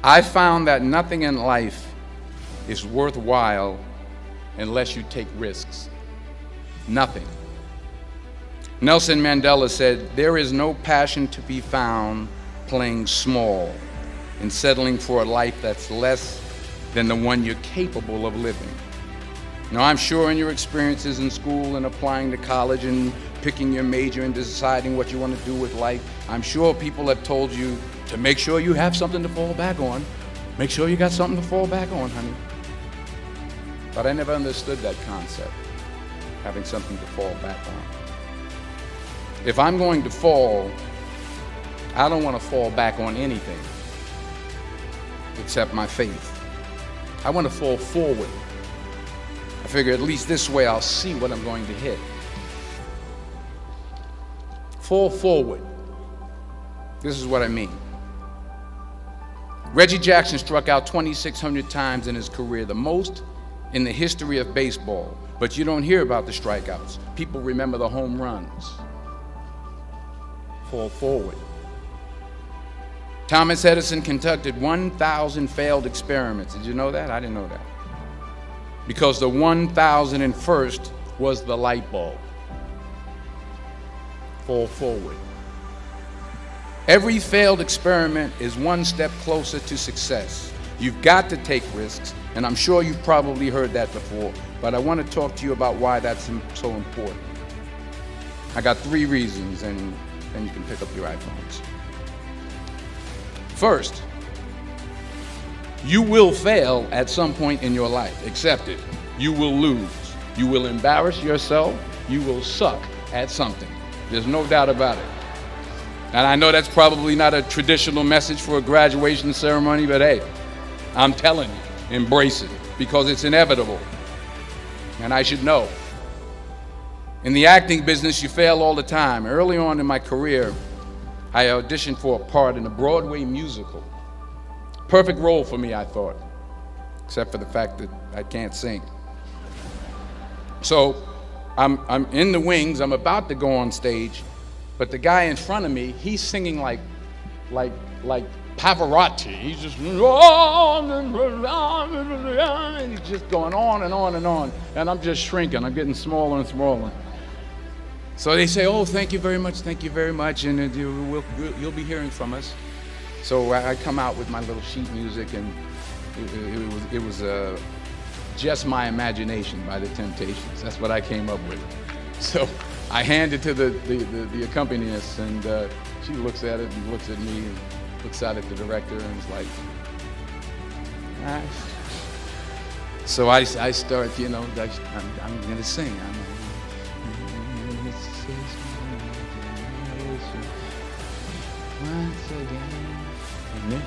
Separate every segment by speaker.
Speaker 1: I found that nothing in life is worthwhile unless you take risks. Nothing. Nelson Mandela said, "There is no passion to be found playing small and settling for a life that's less than the one you're capable of living." Now, I'm sure in your experiences in school and applying to college and picking your major and deciding what you want to do with life, I'm sure people have told you to make sure you have something to fall back on. Make sure you got something to fall back on, honey. But I never understood that concept, having something to fall back on. If I'm going to fall, I don't want to fall back on anything except my faith. I want to fall forward. I figure at least this way I'll see what I'm going to hit. Fall forward. This is what I mean. Reggie Jackson struck out 2,600 times in his career, the most in the history of baseball. But you don't hear about the strikeouts. People remember the home runs. Fall forward. Thomas Edison conducted 1,000 failed experiments. Did you know that? I didn't know that. Because the 1,001st was the light bulb. Fall forward. Every failed experiment is one step closer to success. You've got to take risks, and I'm sure you've probably heard that before, but I want to talk to you about why that's so important. I got 3 reasons, and then you can pick up your iPhones. First, you will fail at some point in your life. Accept it. You will lose. You will embarrass yourself. You will suck at something. There's no doubt about it. And I know that's probably not a traditional message for a graduation ceremony, but hey, I'm telling you, embrace it, because it's inevitable. And I should know. In the acting business, you fail all the time. Early on in my career, I auditioned for a part in a Broadway musical. Perfect role for me, I thought, except for the fact that I can't sing. So I'm in the wings, I'm about to go on stage, but the guy in front of me, he's singing like Pavarotti. He's just, and he's just going on and on and on, and I'm just shrinking, I'm getting smaller and smaller. So they say, "Oh, thank you very much, and you'll be hearing from us." So I come out with my little sheet music, and it was Just My Imagination by the Temptations. That's what I came up with. So I hand it to the accompanist, and she looks at it and looks at me and looks out at the director and is like, So I start, I'm going to sing. Once again,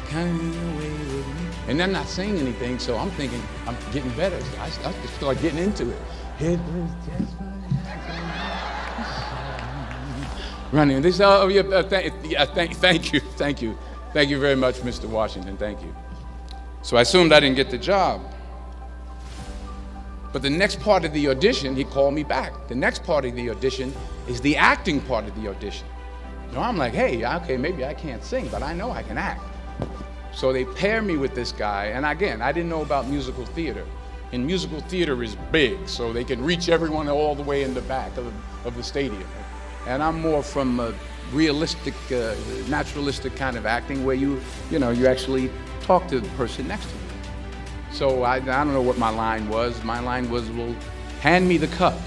Speaker 1: coming away with me. And I'm not saying anything, so I'm thinking I'm getting better. I start getting into it. It was just running. This, thank you very much, Mr. Washington. Thank you. So I assumed I didn't get the job. But the next part of the audition, he called me back. The next part of the audition is the acting part of the audition. So I'm like, hey, okay, maybe I can't sing, but I know I can act. So they pair me with this guy, and again, I didn't know about musical theater. And musical theater is big, so they can reach everyone all the way in the back of the stadium. And I'm more from a realistic, naturalistic kind of acting where you actually talk to the person next to you. So I don't know what my line was. My line was, well, hand me the cup.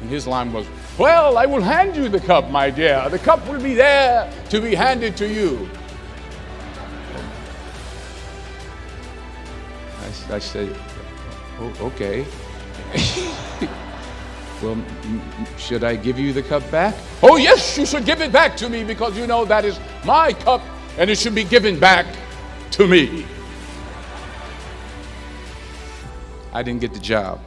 Speaker 1: And his line was, well, I will hand you the cup, my dear. The cup will be there to be handed to you. I said, oh, okay. Well, should I give you the cup back? Oh, yes, you should give it back to me, because you know that is my cup and it should be given back to me. I didn't get the job.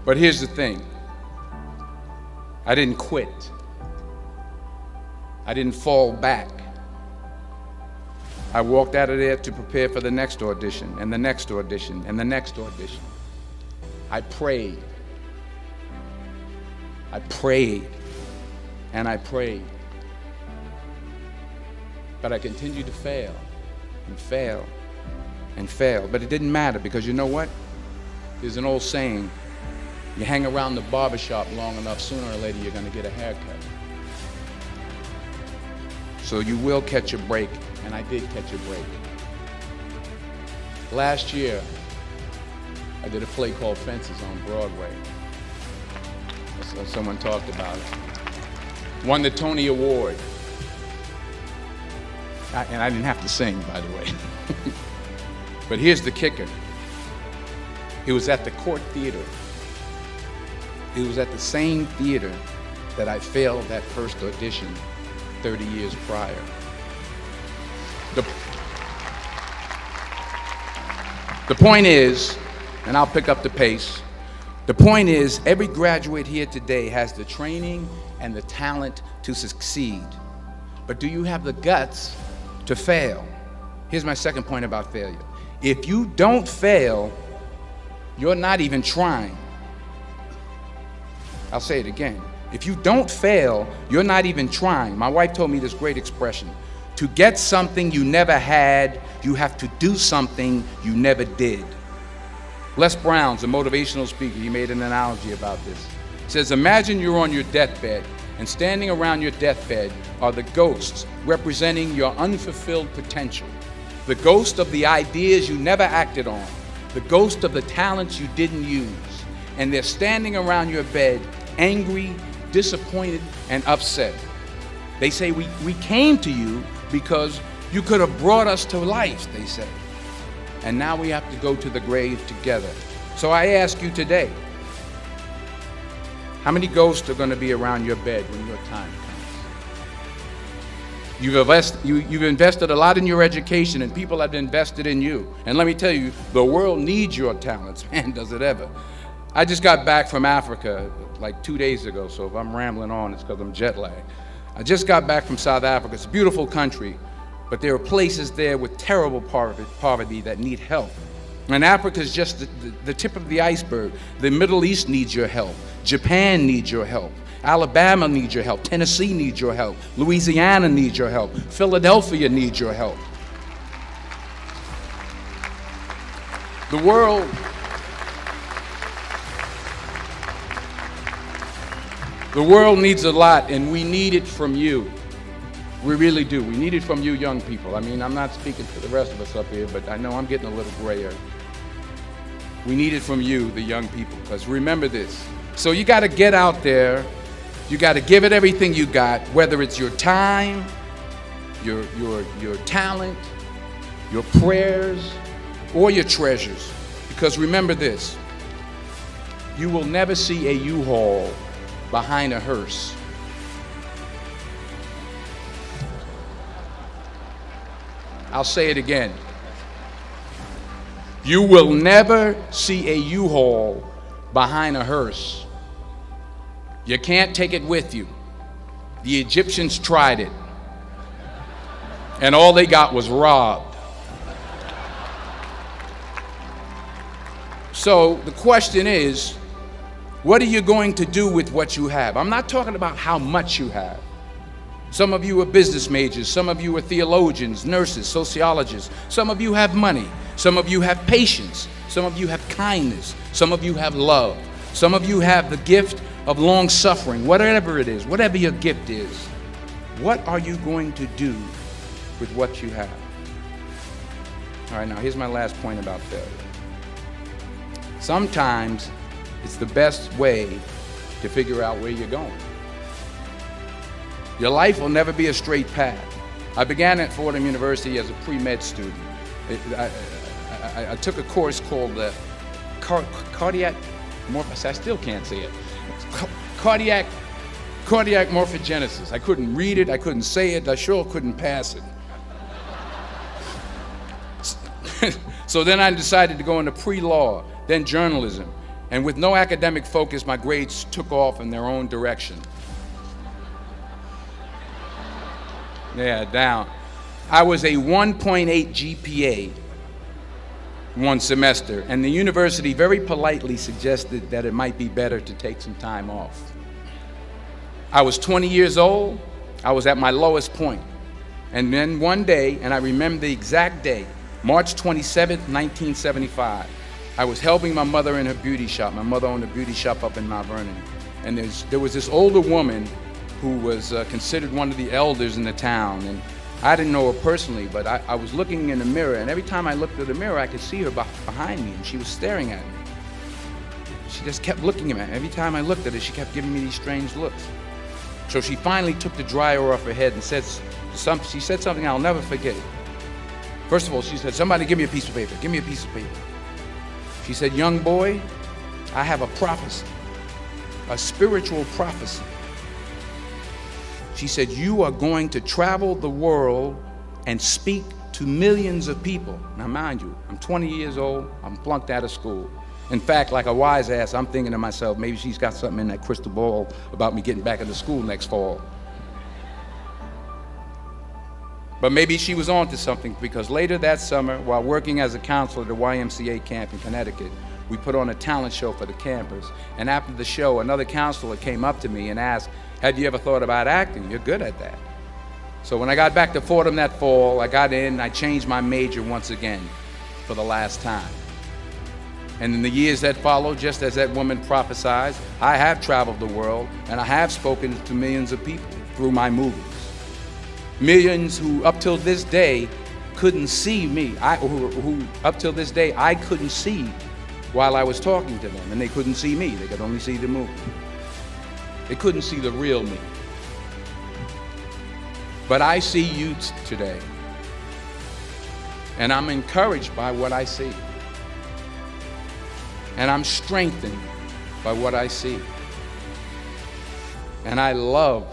Speaker 1: But here's the thing. I didn't quit. I didn't fall back. I walked out of there to prepare for the next audition, and the next audition, and the next audition. I prayed. I prayed, and I prayed. But I continued to fail and fail and fail. But it didn't matter, because you know what? There's an old saying, you hang around the barbershop long enough, sooner or later you're going to get a haircut. So you will catch a break, and I did catch a break. Last year, I did a play called Fences on Broadway. Someone talked about it. Won the Tony Award. And I didn't have to sing, by the way. But here's the kicker. It was at the Court Theater. It was at the same theater that I failed that first audition 30 years prior. The point is, and I'll pick up the pace, the point is, every graduate here today has the training and the talent to succeed. But do you have the guts to fail? Here's my second point about failure. If you don't fail, you're not even trying. I'll say it again. If you don't fail, you're not even trying. My wife told me this great expression. To get something you never had, you have to do something you never did. Les Brown's a motivational speaker. He made an analogy about this. He says, imagine you're on your deathbed, and standing around your deathbed are the ghosts representing your unfulfilled potential. The ghost of the ideas you never acted on. The ghost of the talents you didn't use. And they're standing around your bed, angry, disappointed, and upset. They say, we came to you because you could have brought us to life, they say. And now we have to go to the grave together. So I ask you today, how many ghosts are going to be around your bed when your time comes? You've invested a lot in your education, and people have invested in you. And let me tell you, the world needs your talents. Man, does it ever. I just got back from Africa like 2 days ago, so if I'm rambling on, it's because I'm jet lagged. I just got back from South Africa. It's a beautiful country, but there are places there with terrible poverty that need help. And Africa is just the tip of the iceberg. The Middle East needs your help. Japan needs your help. Alabama needs your help. Tennessee needs your help. Louisiana needs your help. Philadelphia needs your help. The world needs a lot, and we need it from you. We really do. We need it from you young people. I mean, I'm not speaking for the rest of us up here, but I know I'm getting a little grayer. We need it from you, the young people, because remember this. So you got to get out there. You got to give it everything you got, whether it's your time, your talent, your prayers, or your treasures. Because remember this. You will never see a U-Haul behind a hearse. I'll say it again. You will never see a U-Haul behind a hearse. You can't take it with you. The Egyptians tried it, and all they got was robbed. So the question is, what are you going to do with what you have? I'm not talking about how much you have. Some of you are business majors. Some of you are theologians, nurses, sociologists. Some of you have money. Some of you have patience. Some of you have kindness. Some of you have love. Some of you have the gift of long suffering. Whatever it is, whatever your gift is, what are you going to do with what you have? All right, now here's my last point about failure. Sometimes it's the best way to figure out where you're going. Your life will never be a straight path. I began at Fordham University as a pre-med student. I took a course called cardiac morphogenesis. I still can't say it. Cardiac morphogenesis. I couldn't read it. I couldn't say it. I sure couldn't pass it. So then I decided to go into pre-law, then journalism. And with no academic focus, my grades took off in their own direction. Yeah, down. I was a 1.8 GPA one semester, and the university very politely suggested that it might be better to take some time off. I was 20 years old. I was at my lowest point. And then one day, and I remember the exact day, March 27th, 1975, I was helping my mother in her beauty shop. My mother owned a beauty shop up in Mount Vernon. And there was this older woman who was considered one of the elders in the town. And I didn't know her personally, but I was looking in the mirror, and every time I looked at the mirror, I could see her behind me, and she was staring at me. She just kept looking at me. Every time I looked at her, she kept giving me these strange looks. So she finally took the dryer off her head and she said something I'll never forget. First of all, she said, "Somebody give me a piece of paper. Give me a piece of paper." She said, "Young boy, I have a prophecy, a spiritual prophecy." She said, "You are going to travel the world and speak to millions of people." Now, mind you, I'm 20 years old. I'm flunked out of school. In fact, like a wise ass, I'm thinking to myself, maybe she's got something in that crystal ball about me getting back into school next fall. But maybe she was on to something, because later that summer, while working as a counselor at the YMCA camp in Connecticut, we put on a talent show for the campers. And after the show, another counselor came up to me and asked, "Have you ever thought about acting? You're good at that." So when I got back to Fordham that fall, I got in and I changed my major once again for the last time. And in the years that followed, just as that woman prophesied, I have traveled the world and I have spoken to millions of people through my movies. Millions who up till this day couldn't see me, who up till this day I couldn't see while I was talking to them, and they couldn't see me, they could only see the movie. They couldn't see the real me. But I see you today, and I'm encouraged by what I see. And I'm strengthened by what I see. And I love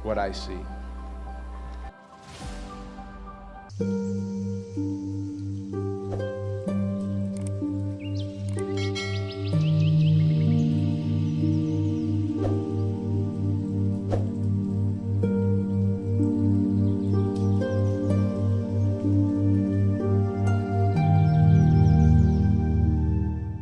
Speaker 1: what I see.